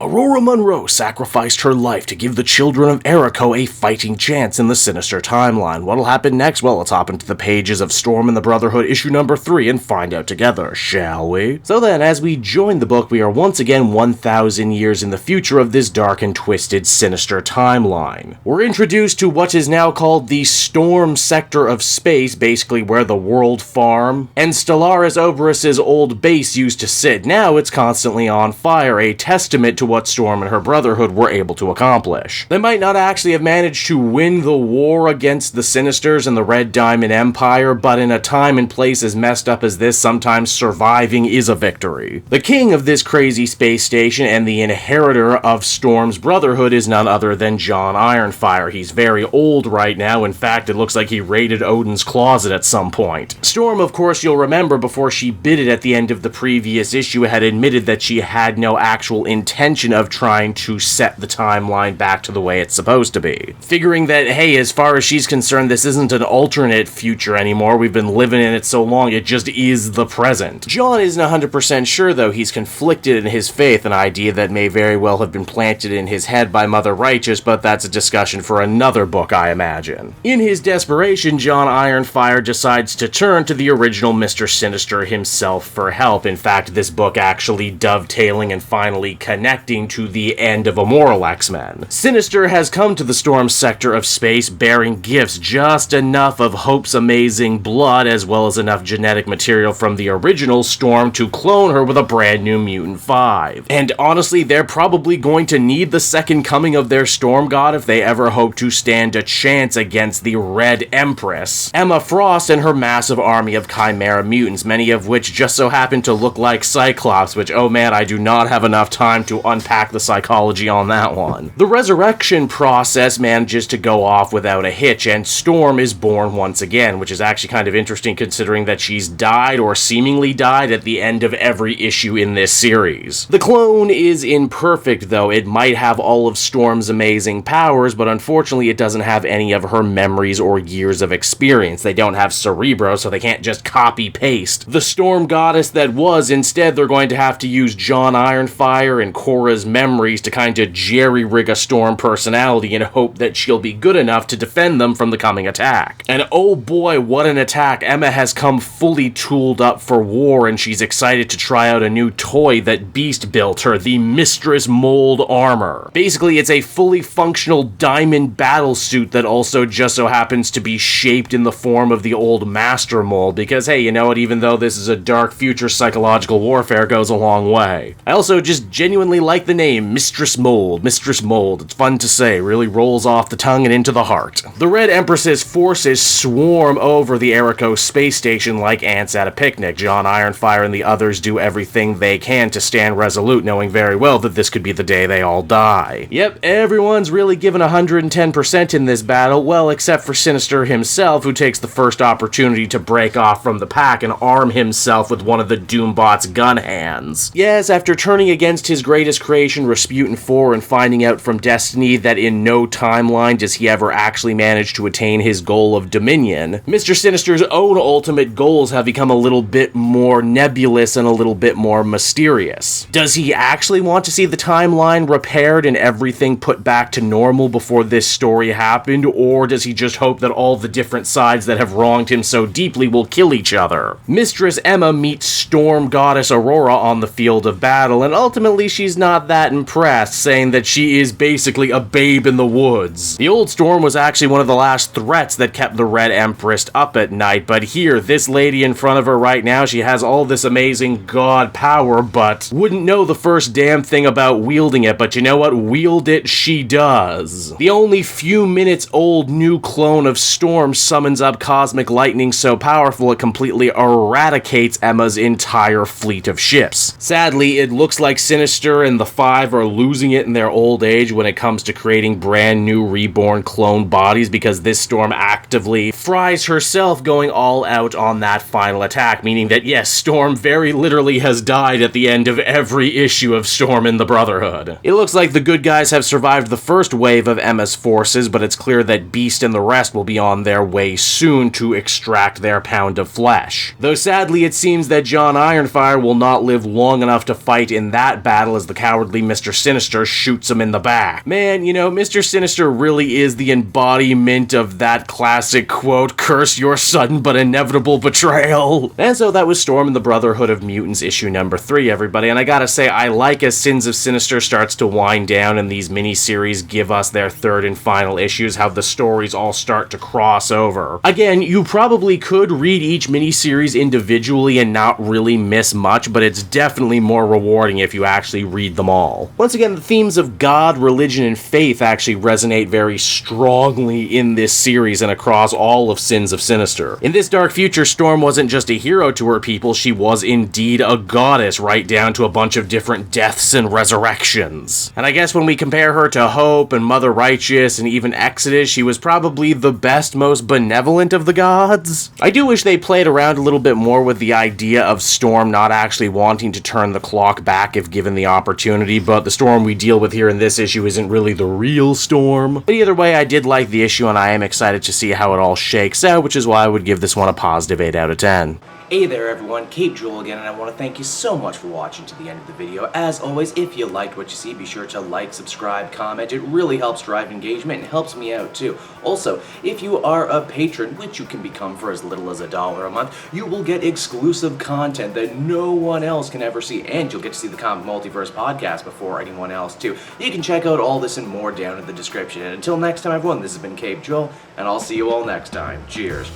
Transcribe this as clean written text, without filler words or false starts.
Ororo Monroe sacrificed her life to give the children of Arakko a fighting chance in the Sinister timeline. What'll happen next? Well, let's hop into the pages of Storm and the Brotherhood issue number 3 and find out together, shall we? So then, as we join the book, we are once again 1,000 years in the future of this dark and twisted Sinister timeline. We're introduced to what is now called the Storm sector of space, basically where the World Farm and Stellaris Oberys's old base used to sit. Now it's constantly on fire, a testament to what Storm and her Brotherhood were able to accomplish. They might not actually have managed to win the war against the Sinisters and the Red Diamond Empire, but in a time and place as messed up as this, sometimes surviving is a victory. The king of this crazy space station and the inheritor of Storm's Brotherhood is none other than Jon Ironfire. He's very old right now. In fact, it looks like he raided Odin's closet at some point. Storm, of course, you'll remember before she bid it at the end of the previous issue, had admitted that she had no actual intention of trying to set the timeline back to the way it's supposed to be. Figuring that, hey, as far as she's concerned, this isn't an alternate future anymore, we've been living in it so long, it just is the present. Jon isn't 100% sure, though. He's conflicted in his faith, an idea that may very well have been planted in his head by Mother Righteous, but that's a discussion for another book, I imagine. In his desperation, Jon Ironfire decides to turn to the original Mr. Sinister himself for help. In fact, this book actually dovetailing and finally connecting to the end of Immoral X-Men. Sinister has come to the Storm sector of space bearing gifts, just enough of Hope's amazing blood as well as enough genetic material from the original Storm to clone her with a brand new Mutant 5. And honestly, they're probably going to need the second coming of their Storm God if they ever hope to stand a chance against the Red Empress, Emma Frost, and her massive army of Chimera mutants, many of which just so happen to look like Cyclops, which, oh man, I do not have enough time to unpack the psychology on that one. The resurrection process manages to go off without a hitch, and Storm is born once again, which is actually kind of interesting considering that she's died or seemingly died at the end of every issue in this series. The clone is imperfect, though. It might have all of Storm's amazing powers, but unfortunately it doesn't have any of her memories or years of experience. They don't have Cerebro, so they can't just copy-paste the Storm goddess that was. Instead, they're going to have to use Jon Ironfire and Korra's memories to kind of jerry-rig a Storm personality in hope that she'll be good enough to defend them from the coming attack. And oh boy, what an attack. Emma has come fully tooled up for war, and she's excited to try out a new toy that Beast built her, the Mistress Mold armor. Basically, it's a fully functional diamond battle suit that also just so happens to be shaped in the form of the old Master Mold, because hey, you know what, even though this is a dark future, psychological warfare goes a long way. I also just genuinely like the name, Mistress Mold. Mistress Mold. It's fun to say, really rolls off the tongue and into the heart. The Red Empress's forces swarm over the Arakko space station like ants at a picnic. Jon Ironfire and the others do everything they can to stand resolute, knowing very well that this could be the day they all die. Yep, everyone's really given 110% in this battle, well, except for Sinister himself, who takes the first opportunity to break off from the pack and arm himself with one of the Doombot's gun hands. Yes, after turning against his greatest creation, Rasputin 4, and finding out from Destiny that in no timeline does he ever actually manage to attain his goal of dominion, Mr. Sinister's own ultimate goals have become a little bit more nebulous and a little bit more mysterious. Does he actually want to see the timeline repaired and everything put back to normal before this story happened, or does he just hope that all the different sides that have wronged him so deeply will kill each other? Mistress Emma meets Storm Goddess Aurora on the field of battle, and ultimately she's not that impressed, saying that she is basically a babe in the woods. The old Storm was actually one of the last threats that kept the Red Empress up at night, but here, this lady in front of her right now, she has all this amazing god power, but wouldn't know the first damn thing about wielding it, but you know what? Wield it she does. The only few minutes old new clone of Storm summons up cosmic lightning so powerful it completely eradicates Emma's entire fleet of ships. Sadly, it looks like Sinister and the Five are losing it in their old age when it comes to creating brand new reborn clone bodies, because this Storm actively fries herself going all out on that final attack, meaning that yes, Storm very literally has died at the end of every issue of Storm in the Brotherhood. It looks like the good guys have survived the first wave of Emma's forces, but it's clear that Beast and the rest will be on their way soon to extract their pound of flesh. Though sadly it seems that Jon Ironfire will not live long enough to fight in that battle, as the cowardly Mr. Sinister shoots him in the back. Man, you know, Mr. Sinister really is the embodiment of that classic quote, "Curse your sudden but inevitable betrayal." And so that was Storm and the Brotherhood of Mutants issue number 3, everybody, and I gotta say, I like as Sins of Sinister starts to wind down and these miniseries give us their third and final issues, how the stories all start to cross over. Again, you probably could read each miniseries individually and not really miss much, but it's definitely more rewarding if you actually read them all. Once again, the themes of God, religion, and faith actually resonate very strongly in this series and across all of Sins of Sinister. In this dark future, Storm wasn't just a hero to her people, she was indeed a goddess, right down to a bunch of different deaths and resurrections. And I guess when we compare her to Hope and Mother Righteous and even Exodus, she was probably the best, most benevolent of the gods. I do wish they played around a little bit more with the idea of Storm not actually wanting to turn the clock back if given the opportunity, but the Storm we deal with here in this issue isn't really the real Storm. But either way, I did like the issue and I am excited to see how it all shakes out, which is why I would give this one a positive 8 out of 10. Hey there everyone, Cape Joel again, and I want to thank you so much for watching to the end of the video. As always, if you liked what you see, be sure to like, subscribe, comment. It really helps drive engagement and helps me out too. Also, if you are a patron, which you can become for as little as $1 a month, you will get exclusive content that no one else can ever see, and you'll get to see the Comic Multiverse podcast before anyone else too. You can check out all this and more down in the description. And until next time everyone, this has been Cape Joel, and I'll see you all next time. Cheers.